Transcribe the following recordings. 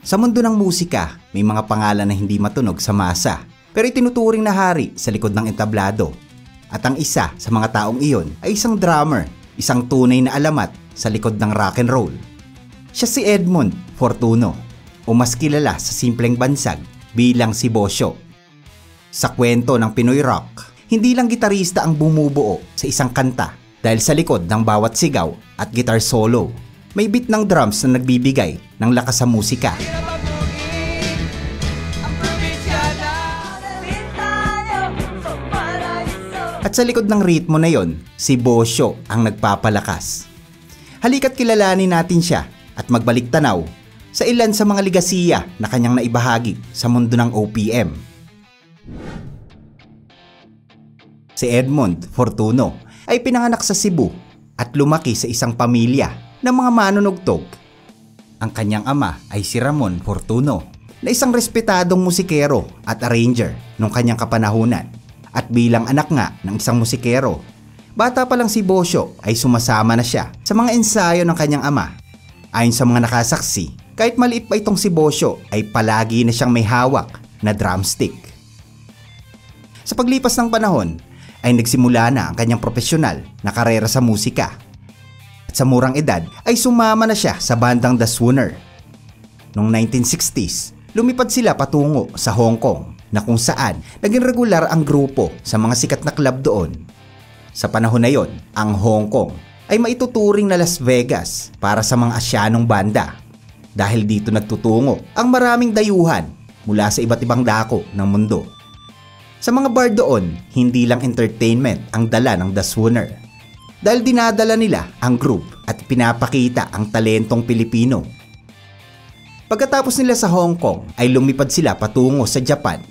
Sa mundo ng musika, may mga pangalan na hindi matunog sa masa, pero itinuturing na hari sa likod ng entablado. At ang isa sa mga taong iyon ay isang drummer, isang tunay na alamat sa likod ng rock and roll. Siya si Edmund Fortuno, o mas kilala sa simpleng bansag bilang si Bosyo. Sa kwento ng Pinoy rock, hindi lang gitarista ang bumubuo sa isang kanta dahil sa likod ng bawat sigaw at guitar solo, may beat ng drums na nagbibigay ng lakas sa musika. At sa likod ng ritmo na yon, si Bosyo ang nagpapalakas. Halika't kilalanin natin siya at magbalik tanaw sa ilan sa mga ligasiya na kanyang naibahagi sa mundo ng OPM. Si Edmund Fortuno ay pinanganak sa Cebu at lumaki sa isang pamilya ng mga manunugtog. Ang kanyang ama ay si Ramon Fortuno, na isang respetadong musikero at arranger nung kanyang kapanahunan. At bilang anak nga ng isang musikero, bata pa lang si Bosyo ay sumasama na siya sa mga ensayo ng kanyang ama. Ayon sa mga nakasaksi, kahit maliit pa itong si Bosyo ay palagi na siyang may hawak na drumstick. Sa paglipas ng panahon, ay nagsimula na ang kanyang profesional na karera sa musika. At sa murang edad ay sumama na siya sa bandang The Swooner. Noong 1960s, lumipad sila patungo sa Hong Kong na kung saan naging regular ang grupo sa mga sikat na club doon. Sa panahon na yon, ang Hong Kong ay maituturing na Las Vegas para sa mga Asyanong banda dahil dito nagtutungo ang maraming dayuhan mula sa iba't ibang dako ng mundo. Sa mga bar doon, hindi lang entertainment ang dala ng The Swooner dahil dinadala nila ang group at pinapakita ang talentong Pilipino. Pagkatapos nila sa Hong Kong ay lumipad sila patungo sa Japan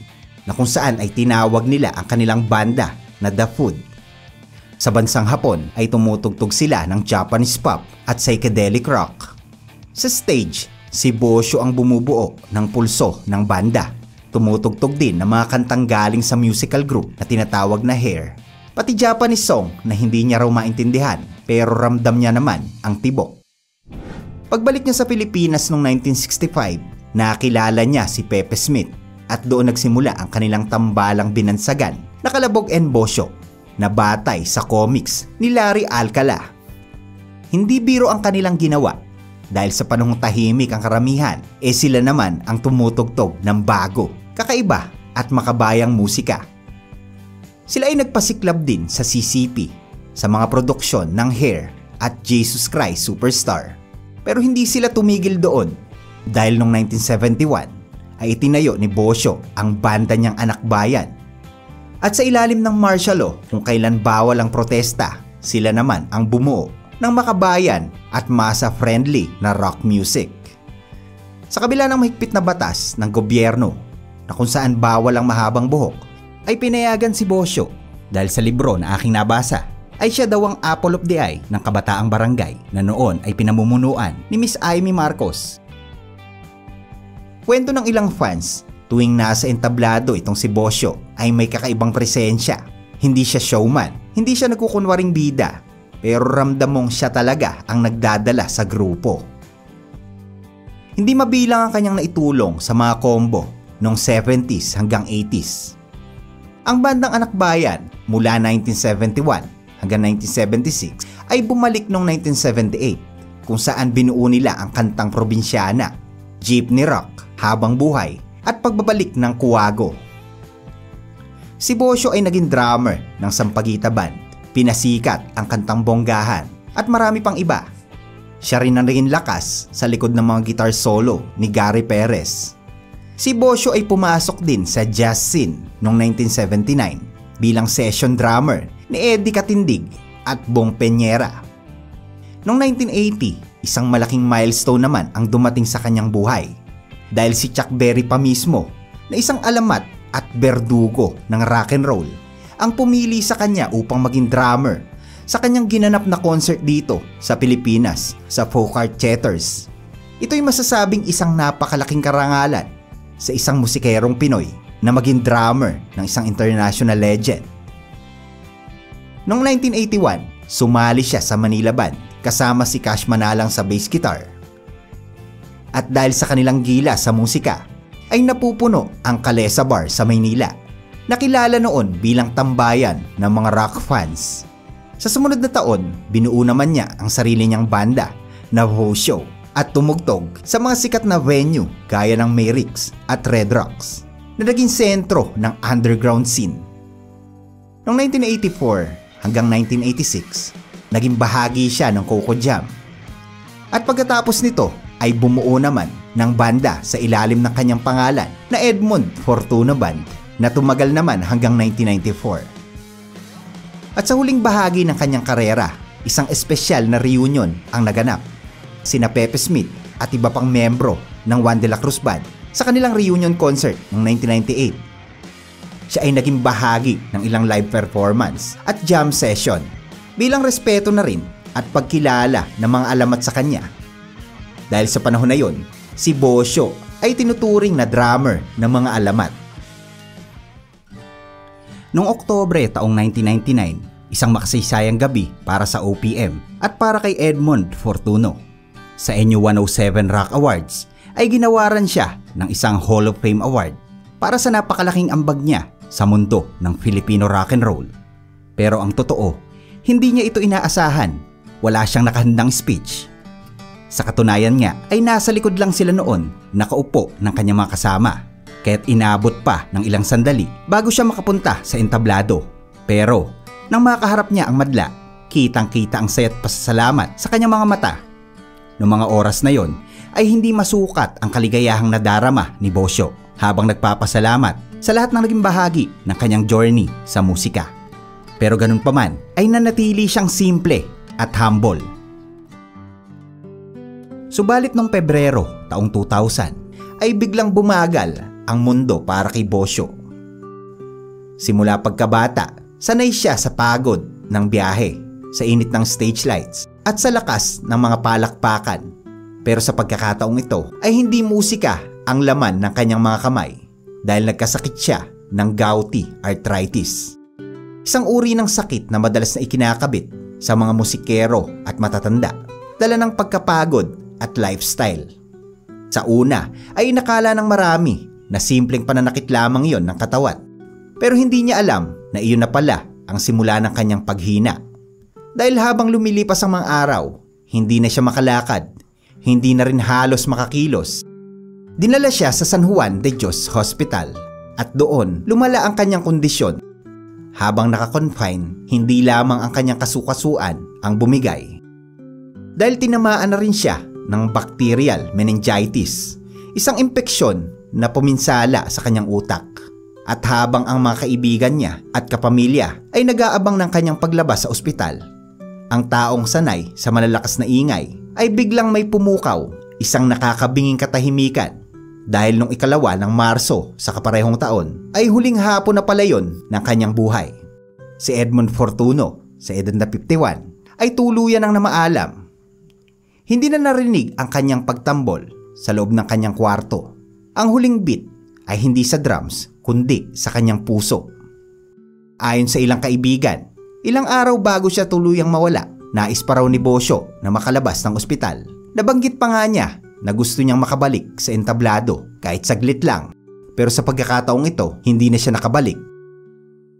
na kung saan ay tinawag nila ang kanilang banda na The Food. Sa bansang Hapon ay tumutugtog sila ng Japanese pop at psychedelic rock. Sa stage, si Bosyo ang bumubuo ng pulso ng banda. Tumutugtog din ng mga kantang galing sa musical group na tinatawag na Hair. Pati Japanese song na hindi niya raw maintindihan pero ramdam niya naman ang tibok. Pagbalik niya sa Pilipinas noong 1965, nakilala niya si Pepe Smith at doon nagsimula ang kanilang tambalang binansagan na Kalabog and Bosyo na batay sa comics ni Larry Alcala. Hindi biro ang kanilang ginawa dahil sa panahong tahimik ang karamihan, sila naman ang tumutugtog ng bago, kakaiba at makabayang musika. Sila ay nagpasiklab din sa CCP sa mga produksyon ng Hair at Jesus Christ Superstar. Pero hindi sila tumigil doon dahil noong 1971 ay itinayo ni Bosyo ang banda niyang Anak Bayan. At sa ilalim ng martial law kung kailan bawal ang protesta, sila naman ang bumuo ng makabayan at masa-friendly na rock music. Sa kabila ng mahigpit na batas ng gobyerno na kung saan bawal ang mahabang buhok, ay pinayagan si Bosyo dahil sa libro na aking nabasa ay siya daw ang apple of the eye ng kabataang barangay na noon ay pinamumunuan ni Miss Amy Marcos. Kwento ng ilang fans, tuwing nasa entablado itong si Bosyo ay may kakaibang presensya. Hindi siya showman, hindi siya nagkukunwaring bida, pero ramdam mong siya talaga ang nagdadala sa grupo. Hindi mabilang ang kanyang naitulong sa mga combo noong 70s hanggang 80s. Ang bandang Anak Bayan mula 1971 hanggang 1976 ay bumalik noong 1978 kung saan binuo nila ang kantang Probinsyana, Jeepney Rock, Habang Buhay at pagbabalik ng Kuwago. Si Bosyo ay naging drummer ng Sampaguita Band, pinasikat ang kantang Bonggahan at marami pang iba. Siya rin ang naging lakas sa likod ng mga guitar solo ni Gary Perez. Si Bosyo ay pumasok din sa jazz scene noong 1979 bilang session drummer ni Eddie Katindig at Bong Peñera. Noong 1980, isang malaking milestone naman ang dumating sa kanyang buhay dahil si Chuck Berry pa mismo na isang alamat at berdugo ng rock and roll ang pumili sa kanya upang maging drummer sa kanyang ginanap na concert dito sa Pilipinas sa Folk Art Theaters. Ito'y masasabing isang napakalaking karangalan sa isang musikerong Pinoy na maging drummer ng isang international legend. Noong 1981, sumali siya sa Manila Band kasama si Cash Manalang sa bass guitar. At dahil sa kanilang gila sa musika, ay napupuno ang Kalesa Bar sa Maynila, nakilala noon bilang tambayan ng mga rock fans. Sa sumunod na taon, binuo naman niya ang sarili niyang banda na Bosyo at tumugtog sa mga sikat na venue gaya ng Merix at Red Rocks na naging sentro ng underground scene. Noong 1984 hanggang 1986, naging bahagi siya ng Coco Jam. At pagkatapos nito ay bumuo naman ng banda sa ilalim ng kanyang pangalan na Edmond Fortuno Band na tumagal naman hanggang 1994. At sa huling bahagi ng kanyang karera, isang espesyal na reunion ang naganap. Sina Pepe Smith at iba pang membro ng Juan de la Cruz Band sa kanilang reunion concert noong 1998. Siya ay naging bahagi ng ilang live performance at jam session bilang respeto na rin at pagkilala ng mga alamat sa kanya. Dahil sa panahon na yon, si Bosyo ay tinuturing na drummer ng mga alamat. Noong Oktubre taong 1999, isang makasaysayang gabi para sa OPM at para kay Edmond Fortuno. Sa NU 107 Rock Awards ay ginawaran siya ng isang Hall of Fame Award para sa napakalaking ambag niya sa mundo ng Filipino rock and roll. Pero ang totoo, hindi niya ito inaasahan. Wala siyang nakahandang speech. Sa katunayan nga ay nasa likod lang sila noon, nakaupo ng kanyang mga kasama. Kaya't inabot pa ng ilang sandali bago siya makapunta sa entablado. Pero nang makaharap niya ang madla, kitang-kita ang saya't pasasalamat sa kanyang mga mata. Noong mga oras na yon ay hindi masukat ang kaligayahang nadarama ni Bosyo habang nagpapasalamat sa lahat ng naging bahagi ng kanyang journey sa musika. Pero ganun pa man ay nanatili siyang simple at humble. Subalit noong Pebrero taong 2000 ay biglang bumagal ang mundo para kay Bosyo. Simula pagkabata, sanay siya sa pagod ng biyahe, sa init ng stage lights at sa lakas ng mga palakpakan. Pero sa pagkakataong ito ay hindi musika ang laman ng kanyang mga kamay dahil nagkasakit siya ng gouty arthritis. Isang uri ng sakit na madalas na ikinakabit sa mga musikero at matatanda, dala ng pagkapagod at lifestyle. Sa una ay inakala ng marami na simpleng pananakit lamang iyon ng katawan. Pero hindi niya alam na iyon na pala ang simula ng kanyang paghina. Dahil habang lumilipas ang mga araw, hindi na siya makalakad, hindi na rin halos makakilos. Dinala siya sa San Juan de Dios Hospital at doon lumala ang kanyang kondisyon. Habang nakakonfine, hindi lamang ang kanyang kasukasuan ang bumigay. Dahil tinamaan na rin siya ng bacterial meningitis, isang impeksyon na puminsala sa kanyang utak. At habang ang mga kaibigan niya at kapamilya ay nag-aabang ng kanyang paglabas sa ospital, ang taong sanay sa malalakas na ingay ay biglang may pumukaw, isang nakakabinging katahimikan. Dahil nung ikalawa ng Marso sa kaparehong taon ay huling hapon na pala yon ng kanyang buhay. Si Edmond Fortuno, sa edad na 51, ay tuluyan ng namaalam. Hindi na narinig ang kanyang pagtambol sa loob ng kanyang kwarto. Ang huling beat ay hindi sa drums kundi sa kanyang puso. Ayon sa ilang kaibigan, ilang araw bago siya tuluyang mawala, nais pa raw ni Bosyo na makalabas ng ospital. Nabanggit pa nga niya na gusto niyang makabalik sa entablado kahit saglit lang, pero sa pagkakataong ito, hindi na siya nakabalik.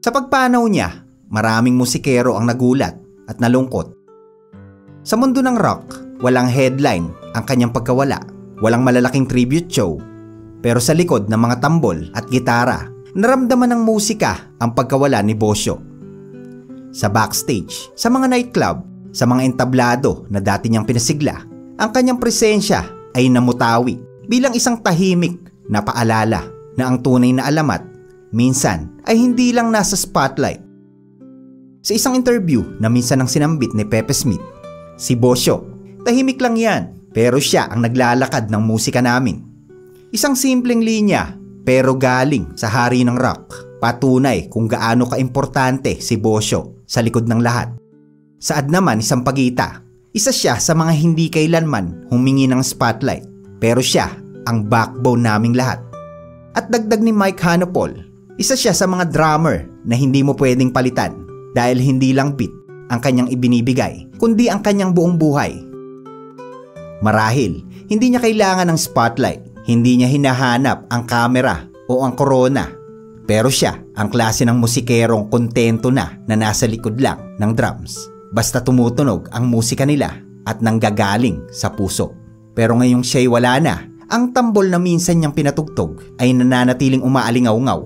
Sa pagpanaw niya, maraming musikero ang nagulat at nalungkot. Sa mundo ng rock, walang headline ang kanyang pagkawala, walang malalaking tribute show, pero sa likod ng mga tambol at gitara, naramdaman ng musika ang pagkawala ni Bosyo. Sa backstage, sa mga nightclub, sa mga entablado na dati niyang pinasigla, ang kanyang presensya ay namutawi bilang isang tahimik na paalala na ang tunay na alamat minsan ay hindi lang nasa spotlight. Sa isang interview na minsan ang sinambit ni Pepe Smith, si Bosyo, tahimik lang yan pero siya ang naglalakad ng musika namin. Isang simpleng linya pero galing sa hari ng rock, patunay kung gaano kaimportante si Bosyo sa likod ng lahat. Saad naman isang pagita, isa siya sa mga hindi kailanman humingi ng spotlight, pero siya ang backbone naming lahat. At dagdag ni Mike Hanopol, isa siya sa mga drummer na hindi mo pwedeng palitan dahil hindi lang beat ang kanyang ibinibigay, kundi ang kanyang buong buhay. Marahil, hindi niya kailangan ng spotlight, hindi niya hinahanap ang kamera o ang korona. Pero siya, ang klase ng musikerong kontento na nasa likod lang ng drums. Basta tumutunog ang musika nila at nanggagaling sa puso. Pero ngayong siya'y wala na, ang tambol na minsan niyang pinatugtog ay nananatiling umaalingaw-ngaw.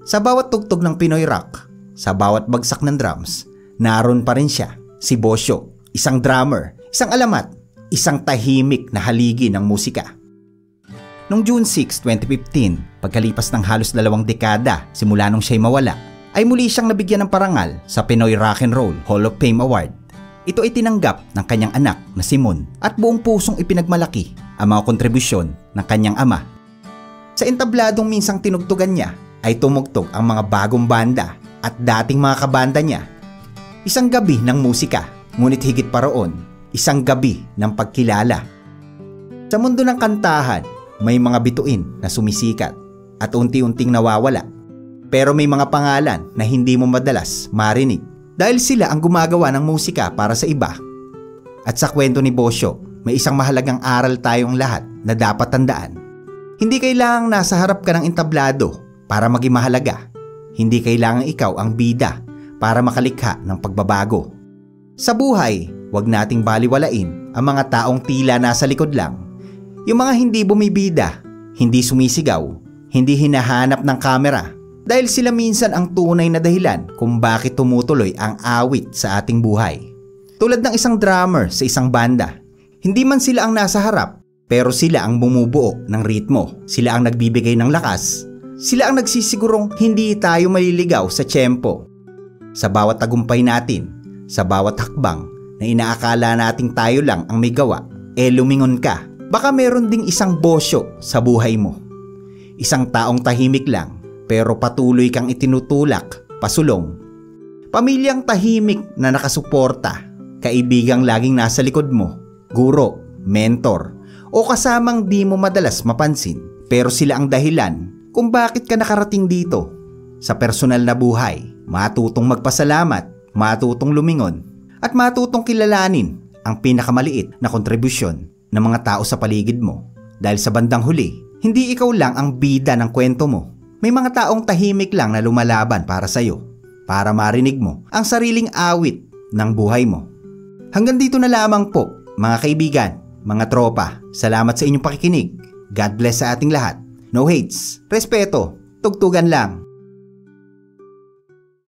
Sa bawat tugtog ng Pinoy rock, sa bawat bagsak ng drums, naroon pa rin siya, si Bosyo, isang drummer, isang alamat, isang tahimik na haligi ng musika. Noong June 6, 2015, pagkalipas ng halos 2 dekada simula nung siya'y mawala, ay muli siyang nabigyan ng parangal sa Pinoy Rock and Roll Hall of Fame Award. Ito ay tinanggap ng kanyang anak na si Mon at buong pusong ipinagmalaki ang mga kontribusyon ng kanyang ama. Sa entabladong minsang tinugtugan niya ay tumugtog ang mga bagong banda at dating mga kabanda niya. Isang gabi ng musika, ngunit higit pa roon, isang gabi ng pagkilala. Sa mundo ng kantahan, may mga bituin na sumisikat at unti-unting nawawala. Pero may mga pangalan na hindi mo madalas marinig dahil sila ang gumagawa ng musika para sa iba. At sa kwento ni Bosyo, may isang mahalagang aral tayong lahat na dapat tandaan. Hindi kailangang nasa harap ka ng entablado para maging mahalaga. Hindi kailangang ikaw ang bida para makalikha ng pagbabago. Sa buhay, huwag nating baliwalain ang mga taong tila nasa likod lang. Yung mga hindi bumibida, hindi sumisigaw, hindi hinahanap ng kamera. Dahil sila minsan ang tunay na dahilan kung bakit tumutuloy ang awit sa ating buhay. Tulad ng isang drummer sa isang banda, hindi man sila ang nasa harap, pero sila ang bumubuo ng ritmo. Sila ang nagbibigay ng lakas. Sila ang nagsisigurong hindi tayo maliligaw sa tiyempo. Sa bawat tagumpay natin, sa bawat hakbang na inaakala nating tayo lang ang may gawa, lumingon ka. Baka meron ding isang Bosyo sa buhay mo. Isang taong tahimik lang, pero patuloy kang itinutulak, pasulong. Pamilyang tahimik na nakasuporta, kaibigang laging nasa likod mo, guro, mentor, o kasamang di mo madalas mapansin. Pero sila ang dahilan kung bakit ka nakarating dito. Sa personal na buhay, matutong magpasalamat, matutong lumingon, at matutong kilalanin ang pinakamaliit na kontribusyon ng mga tao sa paligid mo. Dahil sa bandang huli, hindi ikaw lang ang bida ng kwento mo. May mga taong tahimik lang na lumalaban para sa'yo, para marinig mo ang sariling awit ng buhay mo. Hanggang dito na lamang po, mga kaibigan, mga tropa. Salamat sa inyong pakikinig. God bless sa ating lahat. No hates, respeto, tugtugan lang.